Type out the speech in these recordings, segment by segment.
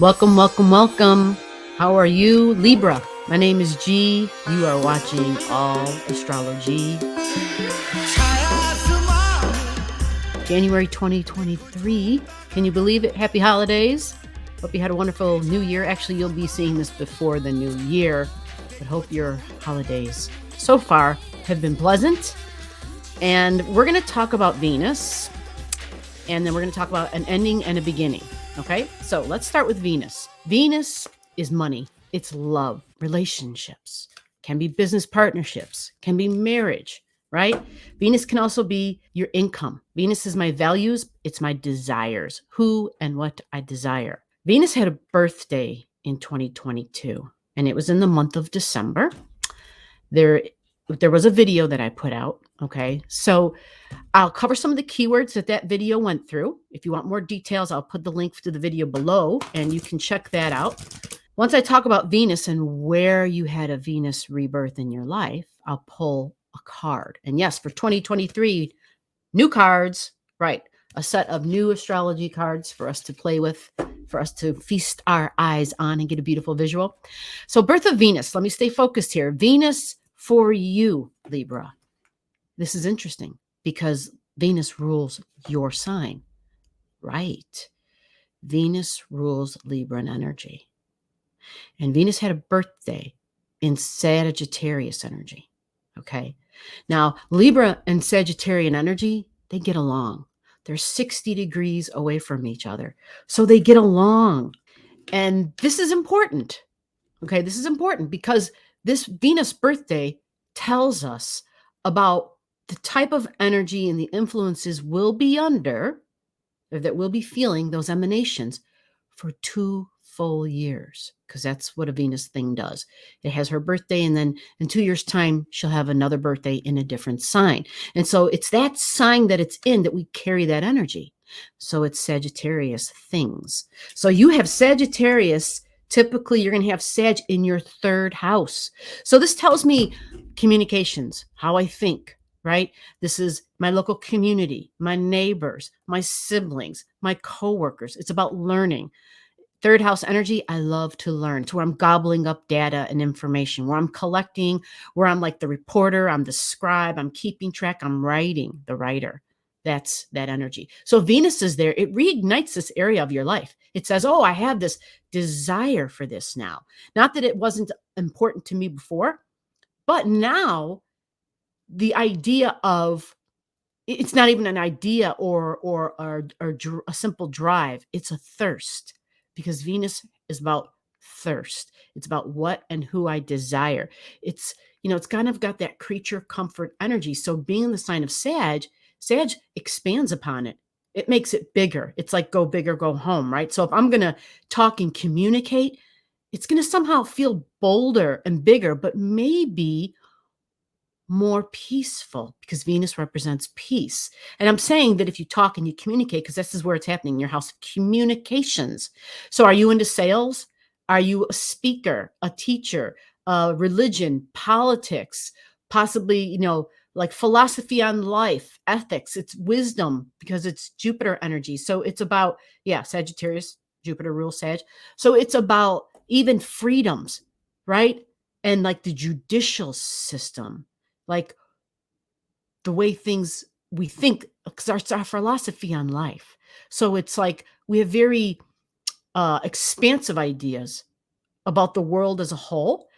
Welcome, welcome, welcome. How are you, Libra? My name is G. You are watching Allastrology. January 2023. Can you believe it? Happy holidays. Hope you had a wonderful new year. Actually, you'll be seeing this before the new year, but hope your holidays so far have been pleasant. And we're going to talk about Venus, and then we're going to talk about an ending and a beginning. Okay, so let's start with Venus. Venus is money. It's love, relationships, can be business partnerships, can be marriage, right? Venus can also be your income. Venus is my values. It's my desires, who and what I desire. Venus had a birthday in 2022, and it was in the month of December. There was a video that I put out. Okay, so I'll cover some of the keywords that video went through. If you want more details, I'll put the link to the video below and you can check that out. Once I talk about Venus and where you had a Venus rebirth in your life, I'll pull a card. And yes, for 2023, new cards, right? A set of new astrology cards for us to play with, for us to feast our eyes on and get a beautiful visual. So birth of Venus, let me stay focused here. Venus for you, Libra. This is interesting because Venus rules your sign, right? Venus rules Libran energy. And Venus had a birthday in Sagittarius energy, okay? Now, Libra and Sagittarian energy, they get along. They're 60 degrees away from each other. So they get along. And this is important, okay? This is important because this Venus birthday tells us about the type of energy and the influences we'll be under, or that we'll be feeling those emanations for 2 full years, because that's what a Venus thing does. It has her birthday, and then in 2 years' time, she'll have another birthday in a different sign. And so it's that sign that it's in that we carry that energy. So it's Sagittarius things. So you have Sagittarius. Typically, you're going to have Sag in your 3rd house. So this tells me communications, how I think, right? This is my local community, my neighbors, my siblings, my coworkers. It's about learning. 3rd house energy, I love to learn. It's where I'm gobbling up data and information, where I'm collecting, where I'm like the reporter, I'm the scribe, I'm keeping track, I'm writing, the writer. That's that energy. So Venus is there. It reignites this area of your life. It says, oh, I have this desire for this now. Not that it wasn't important to me before, but now the idea of, it's not even an idea or a simple drive. It's a thirst, because Venus is about thirst. It's about what and who I desire. It's, it's kind of got that creature comfort energy. So being in the sign of Sag expands upon it. It makes it bigger. It's like go big or go home, right? So if I'm going to talk and communicate, it's going to somehow feel bolder and bigger, but maybe more peaceful, because Venus represents peace. And I'm saying that if you talk and you communicate, because this is where it's happening in your house of communications. So are you into sales? Are you a speaker, a teacher, religion, politics, possibly, like philosophy on life, ethics? It's wisdom, because it's Jupiter energy. So it's about, Sagittarius, Jupiter rules Sag. So it's about even freedoms, right? And like the judicial system, like the way things we think, because it's our philosophy on life. So it's like we have very expansive ideas about the world as a whole,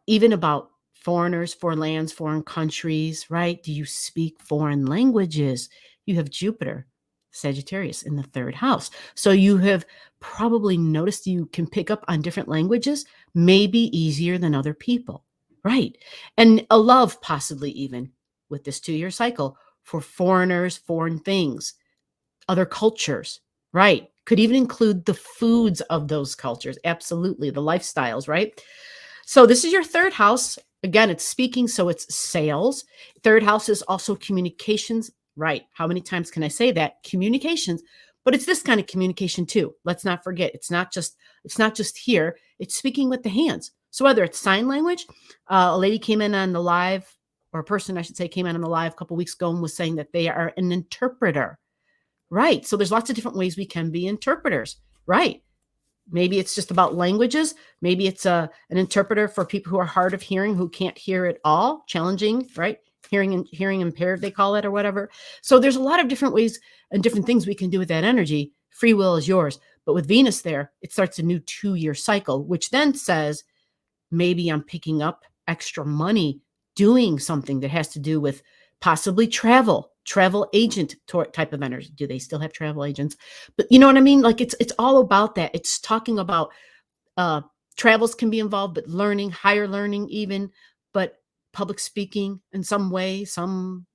even about foreigners, foreign lands, foreign countries, right? Do you speak foreign languages? You have Jupiter, Sagittarius in the 3rd house. So you have probably noticed you can pick up on different languages, maybe easier than other people, right? And a love possibly even with this 2-year cycle for foreigners, foreign things, other cultures, right? Could even include the foods of those cultures. Absolutely. The lifestyles, right? So this is your 3rd house. Again, it's speaking, so it's sales. 3rd house is also communications, right? How many times can I say that? Communications, but it's this kind of communication too. Let's not forget, it's not just here. It's speaking with the hands. So whether it's sign language, a lady came in on the live, or a person, I should say, came in on the live a couple of weeks ago and was saying that they are an interpreter, right? So there's lots of different ways we can be interpreters, right? Maybe it's just about languages. Maybe it's an interpreter for people who are hard of hearing, who can't hear at all, challenging, right? Hearing impaired, they call it, or whatever. So there's a lot of different ways and different things we can do with that energy. Free will is yours. But with Venus there, it starts a new 2-year cycle, which then says, maybe I'm picking up extra money doing something that has to do with possibly travel agent type of energy. Do they still have travel agents? But you know what I mean? Like it's all about that. It's talking about uh, travels can be involved, but learning, higher learning even, but public speaking in some way, some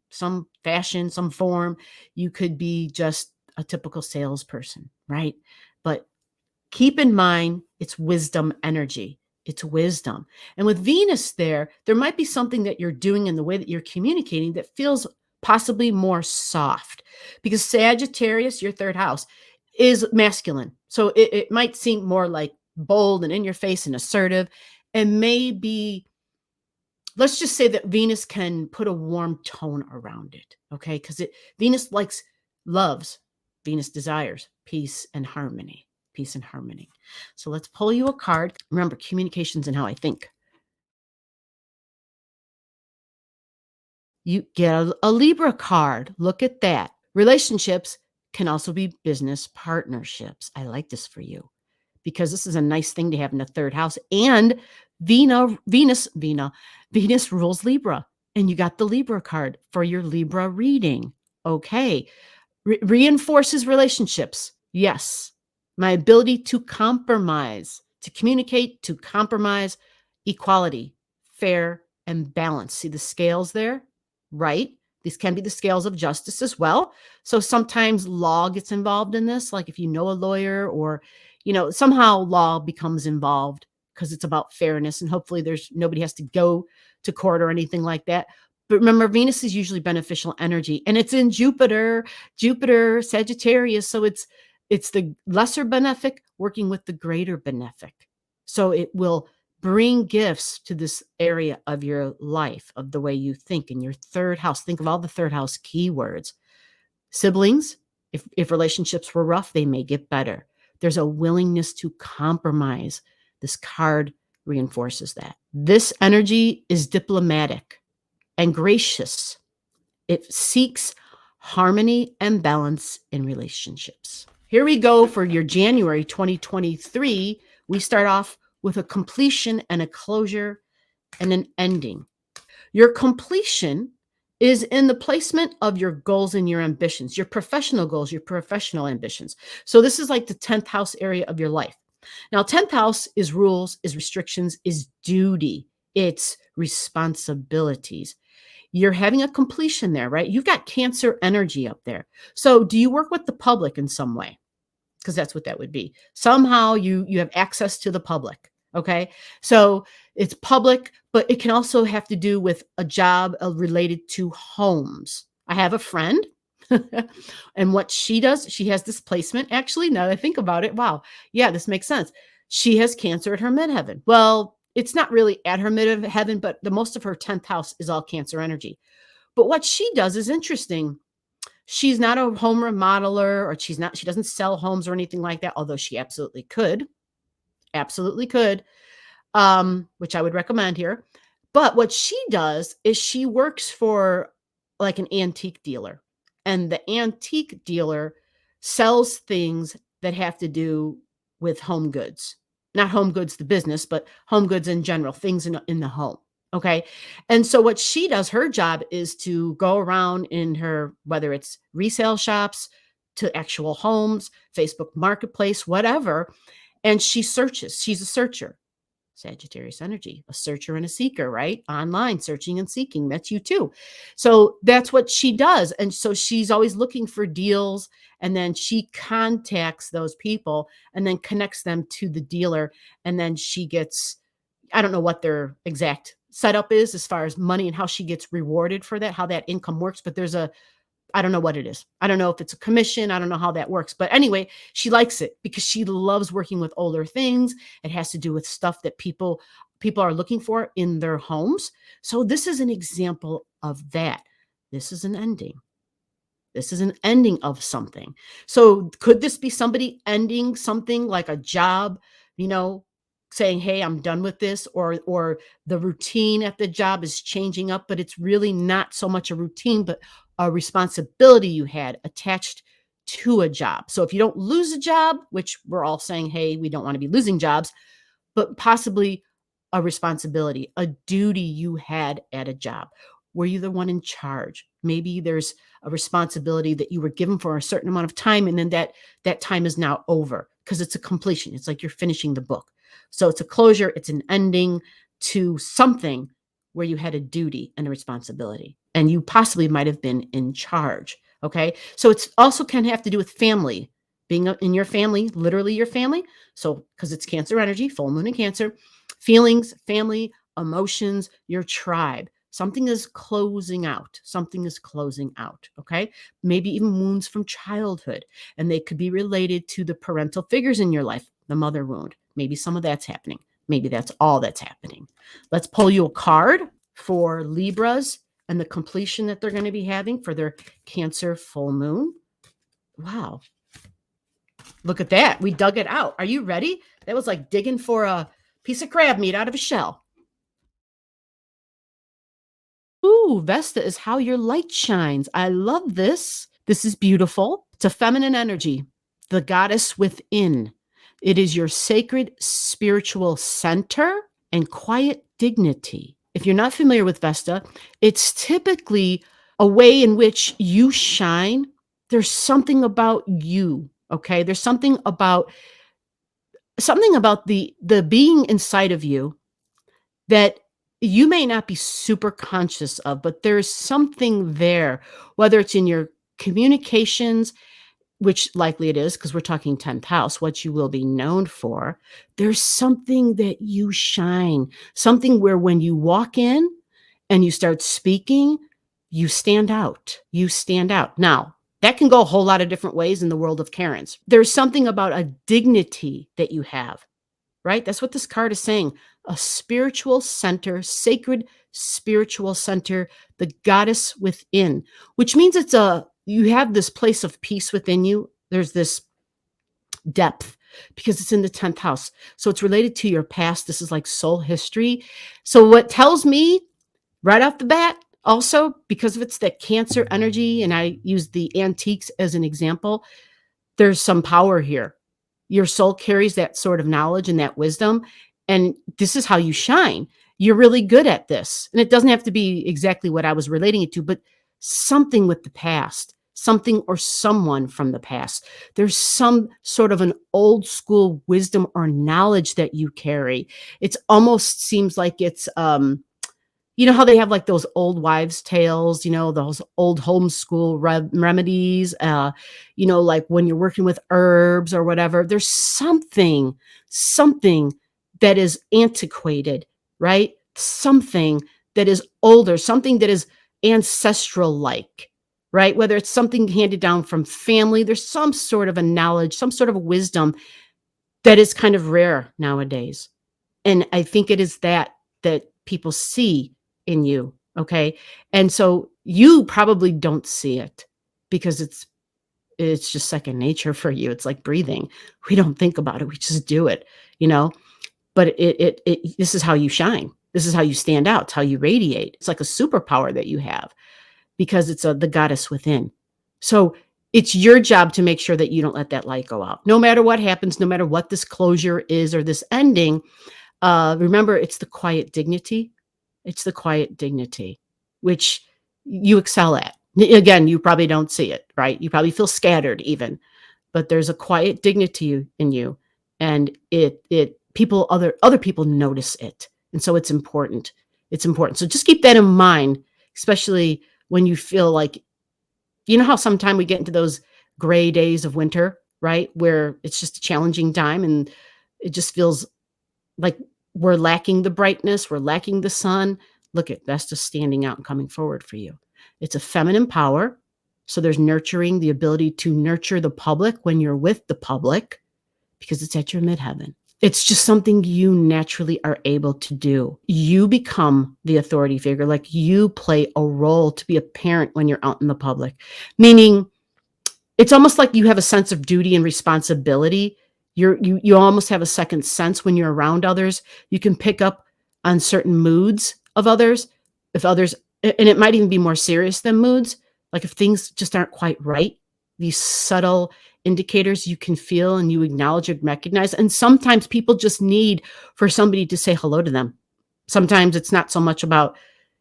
fashion, some form. You could be just a typical salesperson, right? But keep in mind, it's wisdom energy. It's wisdom. And with Venus there might be something that you're doing in the way that you're communicating that feels possibly more soft, because Sagittarius, your third house, is masculine. So it might seem more like bold and in your face and assertive. And maybe, let's just say that Venus can put a warm tone around it. Okay. Because Venus loves, Venus desires peace and harmony. Peace and harmony. So let's pull you a card. Remember, communications and how I think. You get a Libra card. Look at that. Relationships can also be business partnerships. I like this for you because this is a nice thing to have in the third house. And Venus rules Libra. And you got the Libra card for your Libra reading. Okay. Reinforces relationships. Yes. My ability to compromise, to communicate, to compromise, equality, fair, and balance. See the scales there? Right? These can be the scales of justice as well. So sometimes law gets involved in this. Like if you know a lawyer or, somehow law becomes involved because it's about fairness. And hopefully nobody has to go to court or anything like that. But remember, Venus is usually beneficial energy, and it's in Jupiter, Sagittarius. So it's the lesser benefic working with the greater benefic. So it will bring gifts to this area of your life, of the way you think in your third house. Think of all the third house keywords. Siblings, if relationships were rough, they may get better. There's a willingness to compromise. This card reinforces that. This energy is diplomatic and gracious. It seeks harmony and balance in relationships. Here we go for your January 2023. We start off with a completion and a closure and an ending. Your completion is in the placement of your goals and your ambitions, your professional goals, your professional ambitions. So this is like the 10th house area of your life. Now, 10th house is rules, is restrictions, is duty, it's responsibilities. You're having a completion there, right? You've got Cancer energy up there. So do you work with the public in some way? Because that's what that would be. Somehow you have access to the public. Okay. So it's public, but it can also have to do with a job related to homes. I have a friend and what she does, she has this placement. Actually, now that I think about it, wow. Yeah, this makes sense. She has Cancer at her midheaven. Well, it's not really at her midheaven, but the most of her 10th house is all Cancer energy. But what she does is interesting. She's not a home remodeler, or she doesn't sell homes or anything like that, although she absolutely could, which I would recommend here. But what she does is she works for like an antique dealer, and the antique dealer sells things that have to do with home goods. Not home goods, the business, but home goods in general, things in the home. Okay. And so what she does, her job is to go around in her, whether it's resale shops to actual homes, Facebook Marketplace, whatever. And she searches. She's a searcher. Sagittarius energy, a searcher and a seeker, right? Online searching and seeking. That's you too. So that's what she does. And so she's always looking for deals, and then she contacts those people and then connects them to the dealer. And then she gets, I don't know what their exact setup is as far as money and how she gets rewarded for that, how that income works. But I don't know what it is. I don't know if it's a commission. I don't know how that works. But anyway, she likes it because she loves working with older things. It has to do with stuff that people are looking for in their homes. So this is an example of that. This is an ending. This is an ending of something. So could this be somebody ending something like a job, you know, saying, "Hey, I'm done with this," or the routine at the job is changing up, but it's really not so much a routine, but a responsibility you had attached to a job. So if you don't lose a job, which we're all saying, "Hey, we don't want to be losing jobs," but possibly a responsibility, a duty you had at a job. Were you the one in charge? Maybe there's a responsibility that you were given for a certain amount of time, and then that time is now over because it's a completion. It's like you're finishing the book. So it's a closure, it's an ending to something where you had a duty and a responsibility, and you possibly might have been in charge. Okay. So it's also can have to do with family, being in your family, literally your family. So, because it's Cancer energy, full moon in Cancer, feelings, family, emotions, your tribe. Something is closing out. Something is closing out. Okay. Maybe even wounds from childhood. And they could be related to the parental figures in your life, the mother wound. Maybe some of that's happening. Maybe that's all that's happening. Let's pull you a card for Libras and the completion that they're going to be having for their Cancer full moon. Wow. Look at that. We dug it out. Are you ready? That was like digging for a piece of crab meat out of a shell. Ooh, Vesta is how your light shines. I love this. This is beautiful. It's a feminine energy, the goddess within. It is your sacred spiritual center and quiet dignity. If you're not familiar with Vesta, it's typically a way in which you shine. There's something about you, okay? There's something about the being inside of you that you may not be super conscious of, but there's something there, whether it's in your communications, which likely it is because we're talking 10th house, what you will be known for. There's something that you shine, something where when you walk in and you start speaking, you stand out. You stand out. Now, that can go a whole lot of different ways in the world of Karens. There's something about a dignity that you have, right? That's what this card is saying. A spiritual center, sacred spiritual center, the goddess within, which means you have this place of peace within you. There's this depth because it's in the 10th house. So it's related to your past. This is like soul history. So what tells me right off the bat, also because of it's that Cancer energy, and I use the antiques as an example, there's some power here. Your soul carries that sort of knowledge and that wisdom, and this is how you shine. You're really good at this. And it doesn't have to be exactly what I was relating it to, but something with the past, something or someone from the past. There's some sort of an old school wisdom or knowledge that you carry. It's almost seems like it's you know how they have like those old wives' tales, those old homeschool remedies, like when you're working with herbs or whatever, there's something that is antiquated, right? Something that is older, something that is ancestral like, right? Whether it's something handed down from family, there's some sort of a knowledge, some sort of a wisdom that is kind of rare nowadays. And I think it is that people see in you, okay? And so you probably don't see it because it's just second nature for you. It's like breathing. We don't think about it. We just do it, you know? But this is how you shine. This is how you stand out. It's how you radiate. It's like a superpower that you have because it's the goddess within. So it's your job to make sure that you don't let that light go out. No matter what happens, no matter what this closure is or this ending, remember, it's the quiet dignity. It's the quiet dignity, which you excel at. Again, you probably don't see it, right? You probably feel scattered even, but there's a quiet dignity in you, and other people notice it, and so it's important. It's important. So just keep that in mind, especially when you feel like, how sometimes we get into those gray days of winter, right? Where it's just a challenging time and it just feels like we're lacking the brightness, we're lacking the sun. Look at that's just standing out and coming forward for you. It's a feminine power. So there's nurturing, the ability to nurture the public when you're with the public because it's at your midheaven. It's just something you naturally are able to do. You become the authority figure, like you play a role to be a parent when you're out in the public, meaning it's almost like you have a sense of duty and responsibility. You almost have a second sense when you're around others. You can pick up on certain moods of others. If others, and it might even be more serious than moods, like if things just aren't quite right, these subtle indicators you can feel and you acknowledge and recognize. And sometimes people just need for somebody to say hello to them. Sometimes it's not so much about,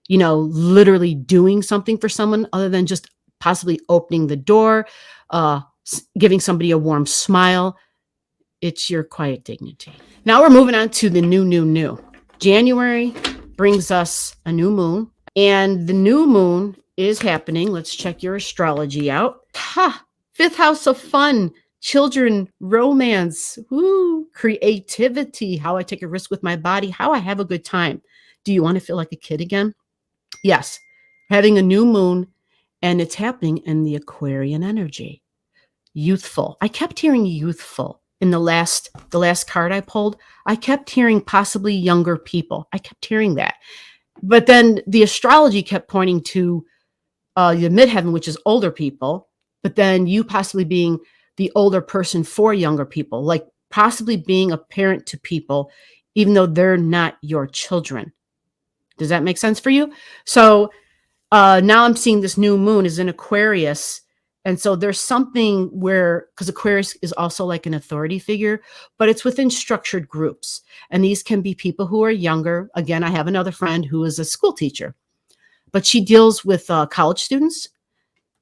literally doing something for someone other than just possibly opening the door, giving somebody a warm smile. It's your quiet dignity. Now we're moving on to the new. January brings us a new moon, and the new moon is happening. Let's check your astrology out. Fifth house of fun, children, romance, creativity, how I take a risk with my body, how I have a good time. Do you want to feel like a kid again? Yes. Having a new moon, and it's happening in the Aquarian energy. Youthful. I kept hearing youthful in the last card I pulled. I kept hearing possibly younger people. I kept hearing that. But then the astrology kept pointing to the midheaven, which is older people, but then you possibly being the older person for younger people, like possibly being a parent to people, even though they're not your children. Does that make sense for you? So now I'm seeing this new moon is in Aquarius. And so there's something where, because Aquarius is also like an authority figure, but it's within structured groups. And these can be people who are younger. Again, I have another friend who is a school teacher, but she deals with college students.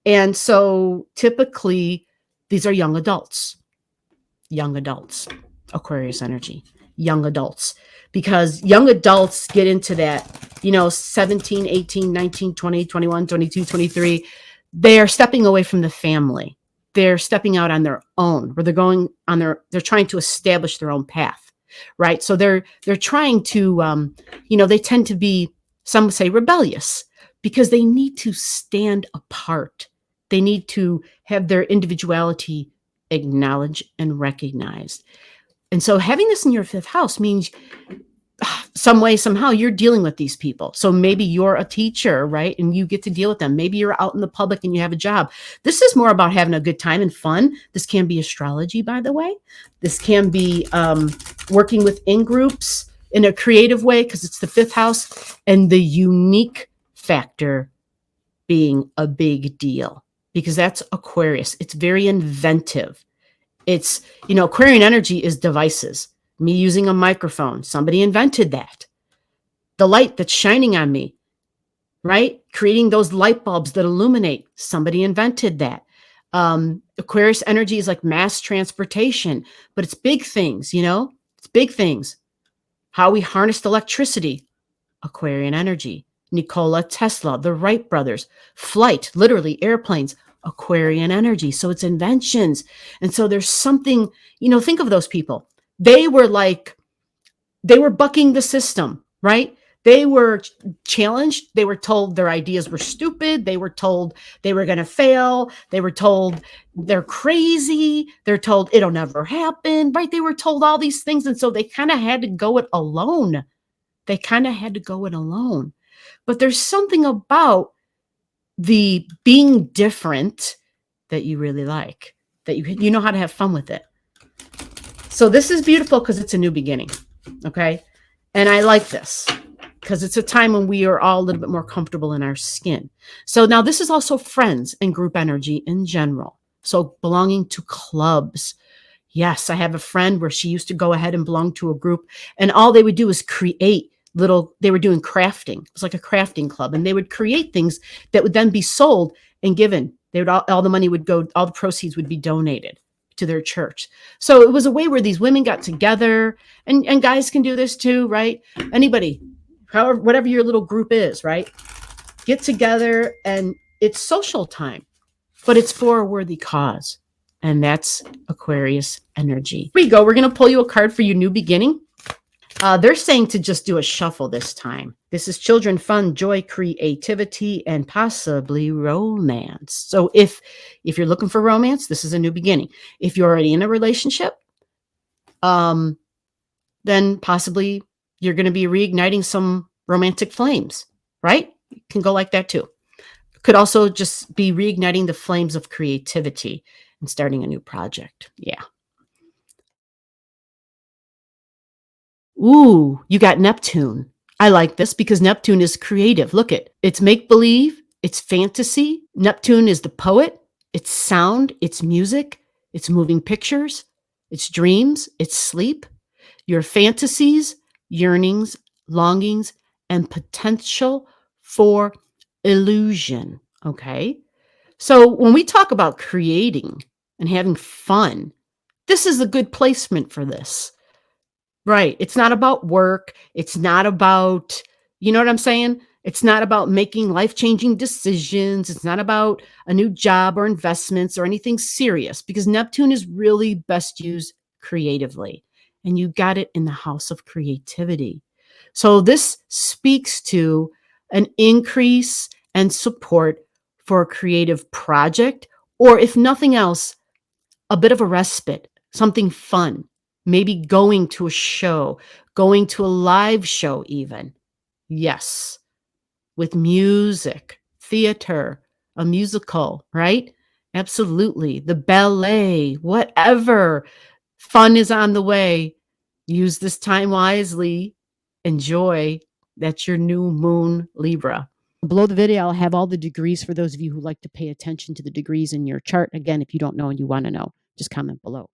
And so typically these are young adults, Aquarius energy, young adults, because young adults get into that, 17, 18, 19, 20, 21, 22, 23. They're stepping away from the family. They're stepping out on their own, where they're trying to establish their own path, right? So they're trying to, they tend to be, some say rebellious, because they need to stand apart. They need to have their individuality acknowledged and recognized. And so having this in your fifth house means some way, somehow you're dealing with these people. So maybe you're a teacher, right? And you get to deal with them. Maybe you're out in the public and you have a job. This is more about having a good time and fun. This can be astrology, by the way. This can be working within groups in a creative way, because it's the fifth house, and the unique factor being a big deal, because that's Aquarius. It's very inventive. It's, Aquarian energy is devices. Me using a microphone. Somebody invented that. The light that's shining on me, right? Creating those light bulbs that illuminate. Somebody invented that. Aquarius energy is like mass transportation, but it's big things, It's big things. How we harnessed electricity. Aquarian energy. Nikola Tesla, the Wright brothers. Flight, literally airplanes. Aquarian energy. So it's inventions. And so there's something, think of those people. They were bucking the system, right? They were challenged. They were told their ideas were stupid. They were told they were going to fail. They were told they're crazy. They're told it'll never happen, right? They were told all these things. And so they kind of had to go it alone. But there's something about the being different that you really like, that you know how to have fun with it. So this is beautiful because it's a new beginning, okay? And I like this because it's a time when we are all a little bit more comfortable in our skin. So now this is also friends and group energy in general. So belonging to clubs. Yes, I have a friend where she used to go ahead and belong to a group, and all they would do is create they were doing crafting. It was like a crafting club, and they would create things that would then be sold and given. All the money would go, all the proceeds would be donated to their church. So it was a way where these women got together, and guys can do this too, right? Anybody, whatever your little group is, right? Get together, and it's social time, but it's for a worthy cause. And that's Aquarius energy. Here we go. We're going to pull you a card for your new beginning. They're saying to just do a shuffle this time. This is children, fun, joy, creativity, and possibly romance. So if you're looking for romance, this is a new beginning. If you're already in a relationship, then possibly you're going to be reigniting some romantic flames, right? It can go like that too. Could also just be reigniting the flames of creativity and starting a new project. Yeah. Ooh, you got Neptune. I like this because Neptune is creative. Look it. It's make believe, it's fantasy. Neptune is the poet, it's sound, it's music, it's moving pictures, it's dreams, it's sleep, your fantasies, yearnings, longings, and potential for illusion. Okay. So when we talk about creating and having fun, this is a good placement for this. Right. It's not about work. It's not about, you know what I'm saying? It's not about making life-changing decisions. It's not about a new job or investments or anything serious because Neptune is really best used creatively. And you got it in the house of creativity. So this speaks to an increase and support for a creative project, or if nothing else, a bit of a respite, something fun, maybe going to a show, going to a live show even. Yes, with music, theater, a musical, right? Absolutely. The ballet, whatever. Fun is on the way. Use this time wisely. Enjoy. That's your new moon, Libra. Below the video, I'll have all the degrees for those of you who like to pay attention to the degrees in your chart. Again, if you don't know and you want to know, just comment below.